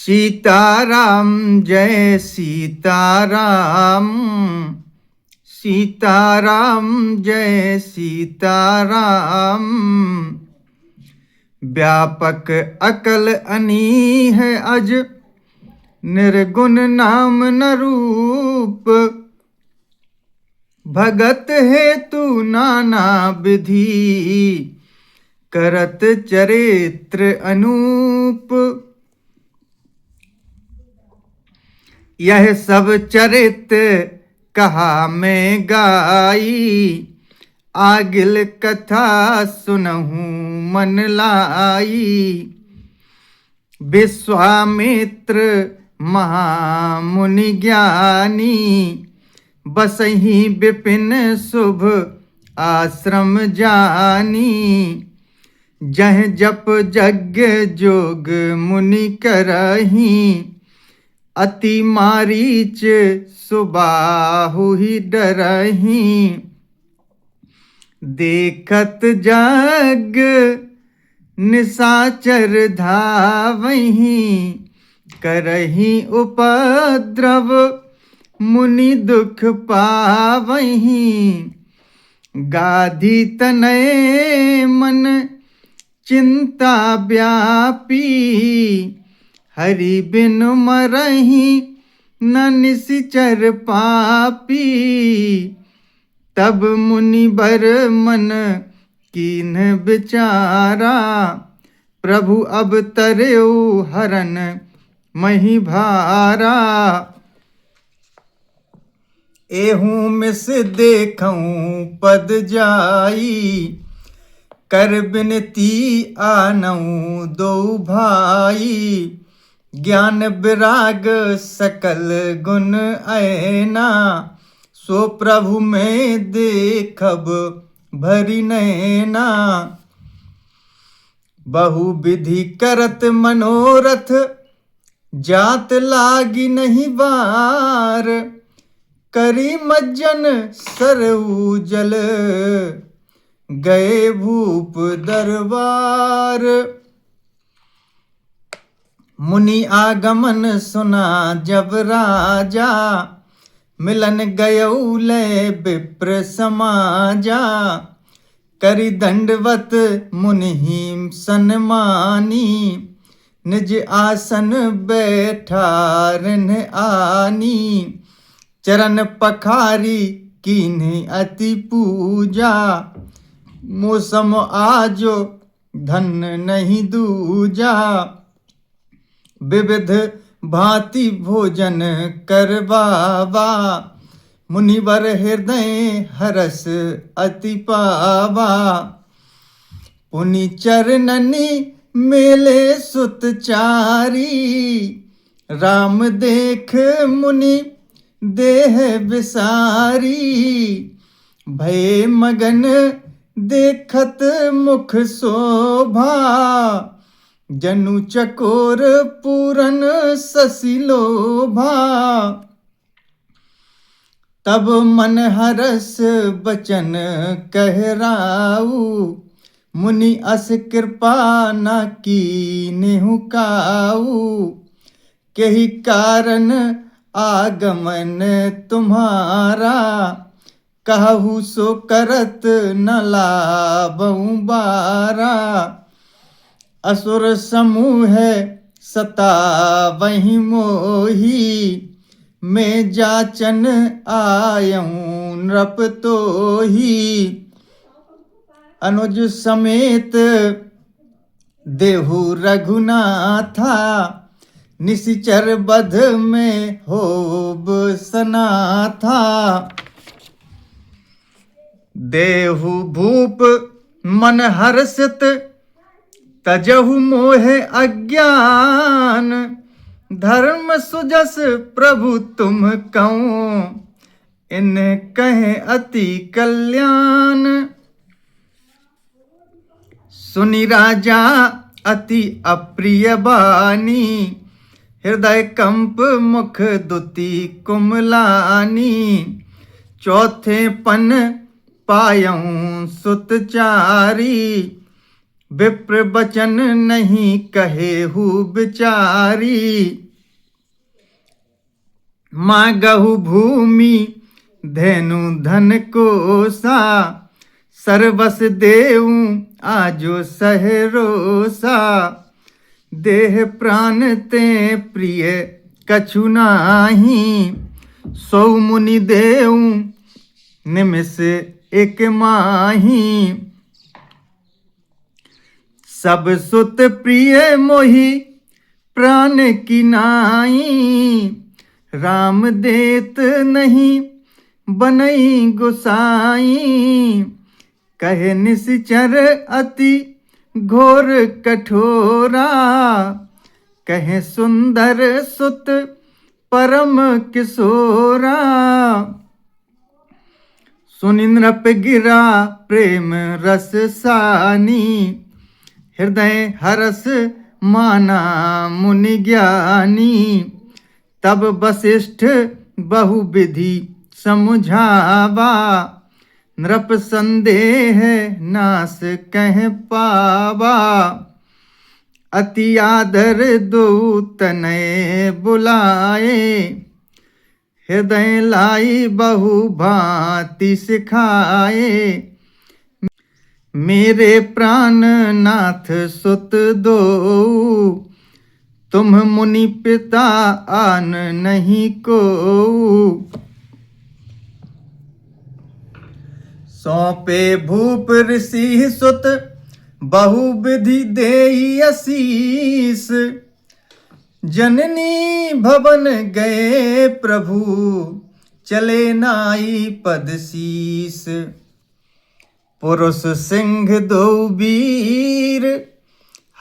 सीताराम जय सीताराम, सीताराम जय सीताराम। व्यापक अकल अनी है अज, निर्गुण नाम न रूप। भगत हेतु नाना विधि, करत चरित्र अनूप। यह सब चरित्र कहा मैं गाई, आगिल कथा सुनहूं मन लाई। विश्वामित्र महामुनि ज्ञानी, बसहि विपिन शुभ आश्रम जानी। जह जप यज्ञ जोग मुनि करही, अति मारीच सुबाहु ही डरही। देखत जग निशाचर धावही, करही उपद्रव मुनि दुख पावही। गाधी तनय मन चिंता व्यापी, हरि बिनु मरहि न निशिचर पापी। तब मुनि बर मन कीन विचारा, प्रभु अब तरयो हरन मही भारा। एहूँ मिस देखऊँ पद जाई, कर बिनती आनऊँ दो भाई। ज्ञान विराग सकल गुण ऐना, सो प्रभु में देखब भरी नैना। बहु विधि करत मनोरथ, जात लागी नहीं बार। करी मज्जन सरऊ जल, गए भूप दरबार। मुनि आगमन सुना जब राजा, मिलन गयौ लय विप्र समाजा। करि दंडवत मुनि सन्मानी, निज आसन बैठारन आनी। चरण पखारी कीन्ही अति पूजा, मौसम आजो धन नहीं दूजा। विविध भांति भोजन करवावा, मुनिवर हृदय हरस अति पावा। पुनि चरणनि मेले सुत चारी, राम देख मुनि देह विसारी। भय मगन देखत मुख शोभा, जनु चकोर पूरन शशि लोभा। तब मन हरस बचन कहराऊ, मुनि अस कृपा न कीन्हु काऊ। केहि कारण आगमन तुम्हारा, कहु सो करत न लाबहु बारा। असुर समूह सतावहि मोही, मैं जाचन आयऊँ नृप तोही। अनुज समेत देहु रघुनाथा, निशिचर बध में होब सनाथा। देहु भूप मन हर्षित, तजहु मोह अज्ञान। धर्म सुजस प्रभु तुम कऊँ, इन कहे अति कल्याण। सुनि राजा अति अप्रिय बानी, हृदय कंप मुख दुति कुमलानी। चौथे पन पायऊँ सुत चारी, विप्र बचन नहीं कहेहु बिचारी। मांगहु भूमि धेनु धन कोसा, सर्वस देऊं आजो सहरोसा। देह प्राण ते प्रिय कछु नाही, सौ मुनि देऊं निमिष एक माही। सब सुत प्रिय मोहि प्राण की नाई, राम देत नहीं बनई गोसाई। कहे निश्चर अति घोर कठोरा, कहे सुंदर सुत परम किशोरा। सुनि नृप गिरा प्रेम रस सानी, हृदय हरस माना मुनि ज्ञानी। तब वशिष्ठ बहुविधि समझावा, नृप संदेह नास कह पावा। अति आदर दो तनय बुलाए, हृदय लाई बहु भांति सिखाए। मेरे प्राण नाथ सुत दो, तुम मुनि पिता आन नहीं को। सौंपे भूप ऋषि सुत बहुविधि देई असीस। जननी भवन गए प्रभु, चले नाई पद शीस। पुरुष सिंह दो वीर,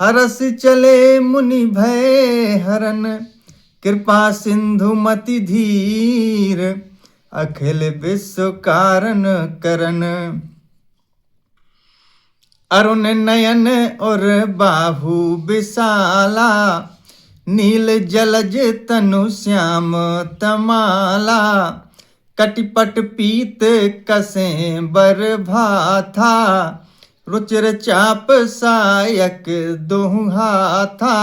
हरस चले मुनि भय हरन। कृपा सिंधु मति धीर, अखिल विश्व कारण करन। अरुण नयन और बाहु विशाला, नील जलज तनु श्याम तमाला। कटिपट पीत कसे बर भाथा, रुचिर चाप सायक दोहु हाथा।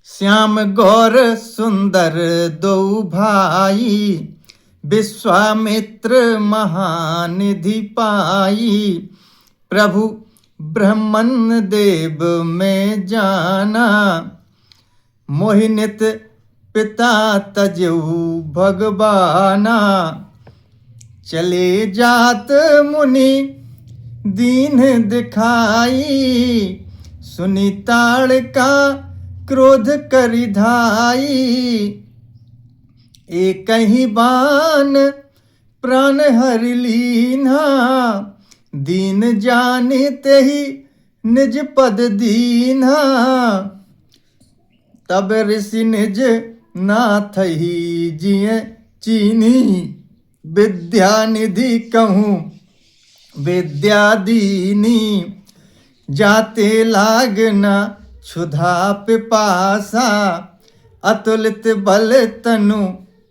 श्याम गौर सुंदर दो भाई, विश्वामित्र महानिधि पाई। प्रभु ब्रह्मन देव में जाना, मोहिनित पिता तजहु भगवाना। चले जात मुनि दीन दिखाई, सुनी ताड़ का क्रोध करि धाई। एक ही बान प्राण हरि लीन्हा, दीन जानिते ही निज पद दीन्हा। तब ऋषि निज नाथ ही जिय चीनी, विद्या निधि कहूँ विद्या दीनी। जाते लागना क्षुधा पिपासा, अतुलित बल तनु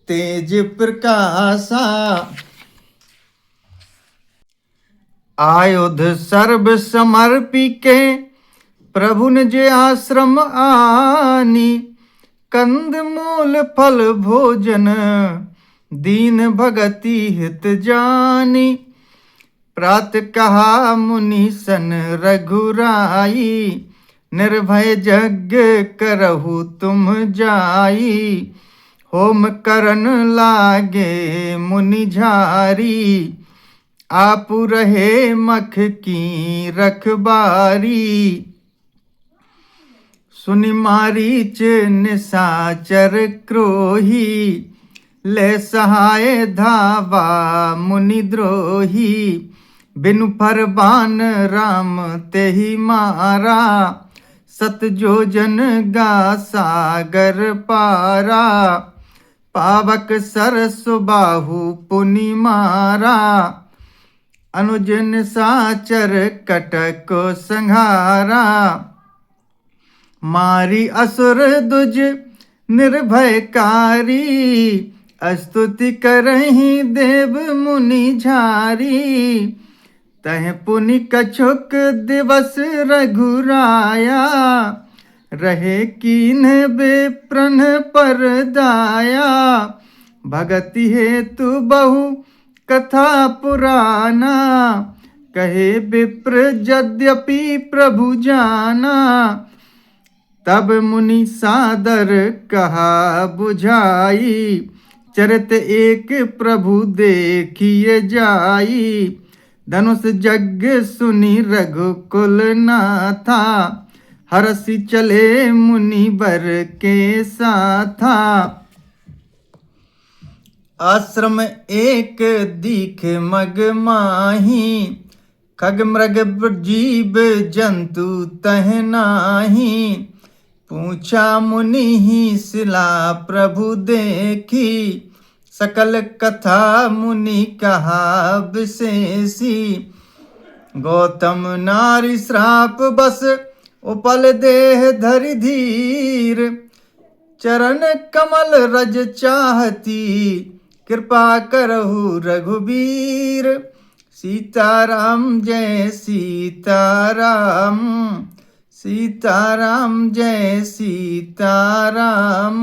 तेज प्रकाशा। आयुध सर्व समर्पी के प्रभु निज आश्रम आनी। कंद मूल फल भोजन दीन भगति हित जानी। प्रात कहा मुनि सन रघुराई, निर्भय यज्ञ करहु तुम जाई। होम करन लागे मुनि झारी, आप रहे मख की रखबारी। सुनि मारीच निशाचर क्रोही, ले सहाय धावा मुनि द्रोही। बिनु फरमान राम तेहि मारा, सत जोजन गा सागर पारा। पावक सरस बाहु पुनि मारा, अनुज निशाचर कटक संहारा। मारी असुर दुज निर्भयकारी, स्तुति करहि देव मुनि झारी। तह पुनि कछुक दिवस रघुराया, रहे कीन विप्रन पर दाया। भगति हेतु बहु कथा पुराना, कहे विप्र यद्यपि प्रभु जाना। तब मुनि सादर कहा बुझाई, चरित एक प्रभु देखिए जाई। धनुष यज्ञ सुनि रघुकुल नाथा, हरसि चले मुनि बर के साथा। आश्रम एक दीख मग माही, खग मृग जीव जंतु तह नाही। पूछा मुनि ही शिला प्रभु देखी, सकल कथा मुनि कहा विशेषी। गौतम नारी श्राप बस उपल देह धरि धीर, चरण कमल रज चाहती कृपा करहु रघुबीर। सीताराम जय सीताराम, सीताराम जय सीताराम।